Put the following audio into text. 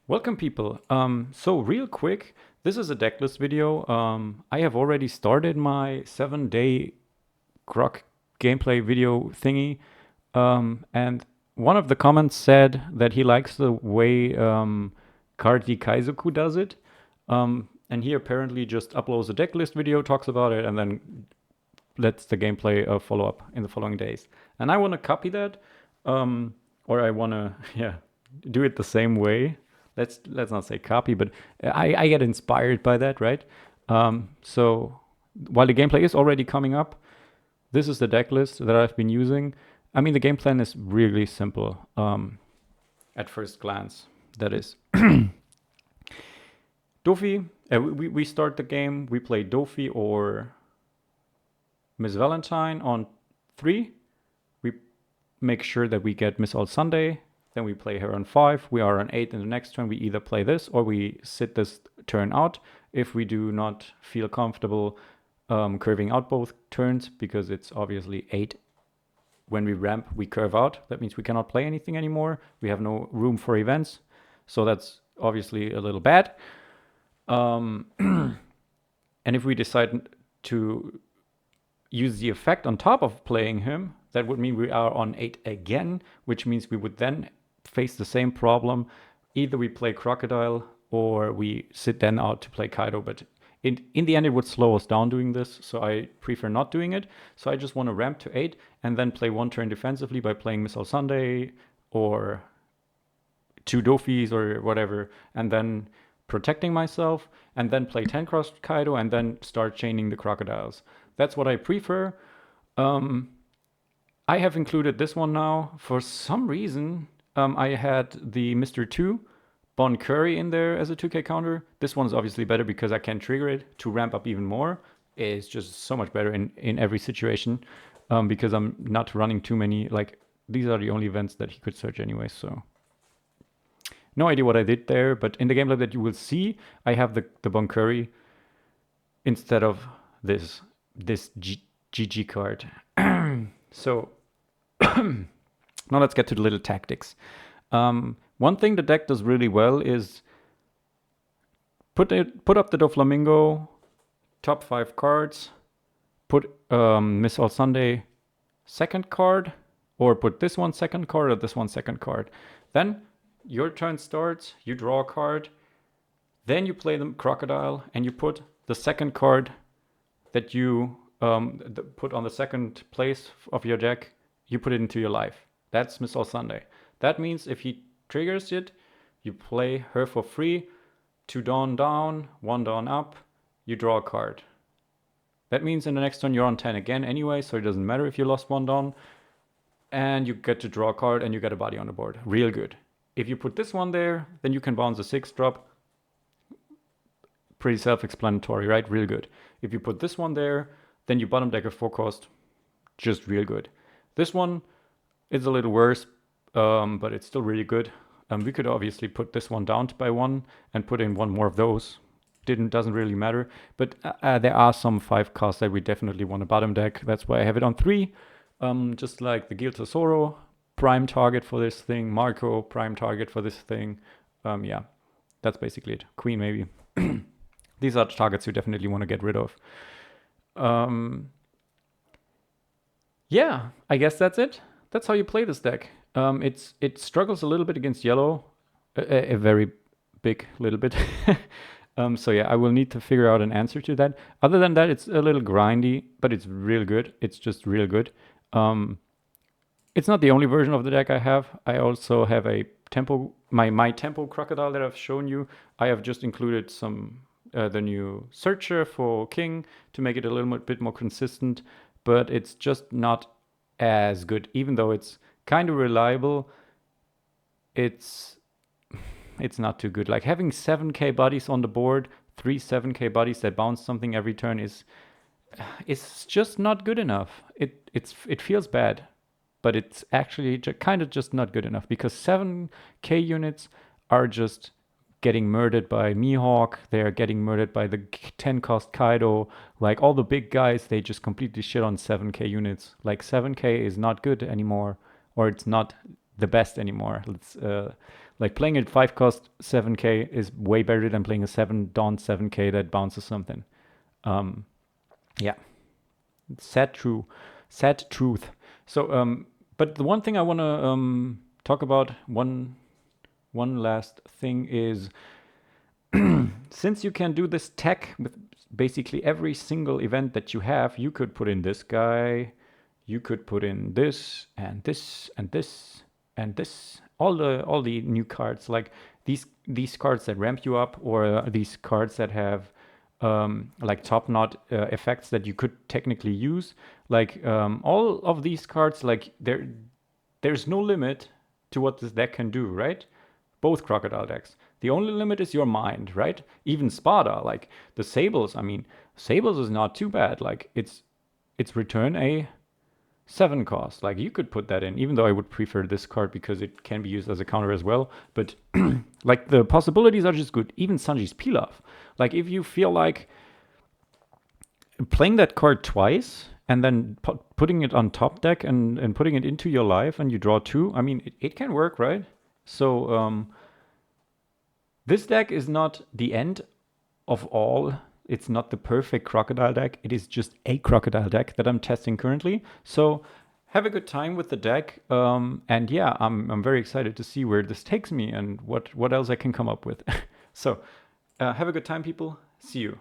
Welcome people. So real quick, this is a decklist video. I have already started my 7-day Croc gameplay video thingy. And one of the comments said that he likes the way Karti Kaizoku does it. And he apparently just uploads a decklist video, talks about it, and then lets the gameplay follow up in the following days. And I want to copy that, or I want to do it the same way. Let's not say copy, but I get inspired by that, right? So while the gameplay is already coming up, this is the deck list that I've been using. I mean, the game plan is really simple at first glance. That is, Dofi. We start the game. We play Dofi or Miss Valentine on 3. We make sure that we get Miss All Sunday. Then we play her on 5. We are on 8 in the next turn. We either play this or we sit this turn out if we do not feel comfortable curving out both turns, because it's obviously 8. When we ramp, we curve out. That means we cannot play anything anymore. We have no room for events. So that's obviously a little bad. And if we decide to use the effect on top of playing him, that would mean we are on 8 again, which means we would then face the same problem. Either we play Crocodile or we sit then out to play Kaido, but in the end it would slow us down doing this, so I prefer not doing it. So I just want to ramp to 8 and then play one turn defensively by playing Missile Sunday or 2 Dofis or whatever, and then protecting myself, and then play 10 cross Kaido and then start chaining the Crocodiles. That's what I prefer. I have included this one now. For some reason, I had the Mr. 2 Bon Curry in there as a 2k counter. This one's obviously better because I can trigger it to ramp up even more. It's just so much better in every situation, because I'm not running too many. Like, these are the only events that he could search anyway, so no idea what I did there. But in the gameplay that you will see, I have the Bon Curry instead of this GG card. So now let's get to the little tactics. One thing the deck does really well is put up the Doflamingo, top 5 cards, put Miss All Sunday second card, or put this one second card or this one second card. Then your turn starts, you draw a card, then you play the Crocodile and you put the second card that you put on the second place of your deck, you put it into your life. That's Miss All Sunday. That means if he triggers it, you play her for free, 2 Dawn down, 1 Dawn up, you draw a card. That means in the next turn you're on 10 again anyway, so it doesn't matter if you lost 1 Dawn. And you get to draw a card and you get a body on the board. Real good. If you put this one there, then you can bounce a 6 drop. Pretty self-explanatory, right? Real good. If you put this one there, then you bottom deck a 4 cost. Just real good. This one is a little worse, but it's still really good. We could obviously put this one down by 1 and put in 1 more of those. Doesn't really matter. But there are some 5 costs that we definitely want to bottom deck. That's why I have it on 3. Just like the Gil Tesoro, prime target for this thing. Marco, prime target for this thing. Yeah, that's basically it. Queen, maybe. These are the targets you definitely want to get rid of. Yeah, I guess that's it. That's how you play this deck. It struggles a little bit against yellow, a very big little bit. So yeah, I will need to figure out an answer to that. Other than that, it's a little grindy, but it's real good. It's just real good. It's not the only version of the deck I have. I also have a tempo, my tempo Crocodile that I've shown you. I have just included some the new Searcher for King to make it a little bit more consistent, but it's just not as good. Even though it's kind of reliable, it's not too good. Like, having 7k bodies on the board, 3 7k bodies that bounce something every turn is just not good enough. It feels bad, but it's actually kind of just not good enough, because 7k units are just getting murdered by Mihawk. They're getting murdered by the 10 cost Kaido. Like, all the big guys, they just completely shit on 7k units. Like, 7k is not good anymore, or it's not the best anymore. Let's like playing at 5 cost 7k is way better than playing a 7 Dawn 7k that bounces something. Yeah, sad truth. So but the one thing I want to talk about, one last thing is, since you can do this tech with basically every single event that you have, you could put in this guy, you could put in this and this and this and this, all the new cards, like these cards that ramp you up, or these cards that have like top knot effects that you could technically use. Like all of these cards, like there's no limit to what this deck can do, right? Both Crocodile decks. The only limit is your mind, right? Even Spada, like the Sables. I mean, Sables is not too bad. Like it's return a 7 cost. Like you could put that in, even though I would prefer this card because it can be used as a counter as well. But like the possibilities are just good. Even Sanji's Pilaf. Like if you feel like playing that card twice and then putting it on top deck and putting it into your life and you draw 2, I mean, it can work, right? So this deck is not the end of all. It's not the perfect Crocodile deck. It is just a Crocodile deck that I'm testing currently. So have a good time with the deck. And yeah, I'm very excited to see where this takes me and what else I can come up with. So have a good time, people. See you.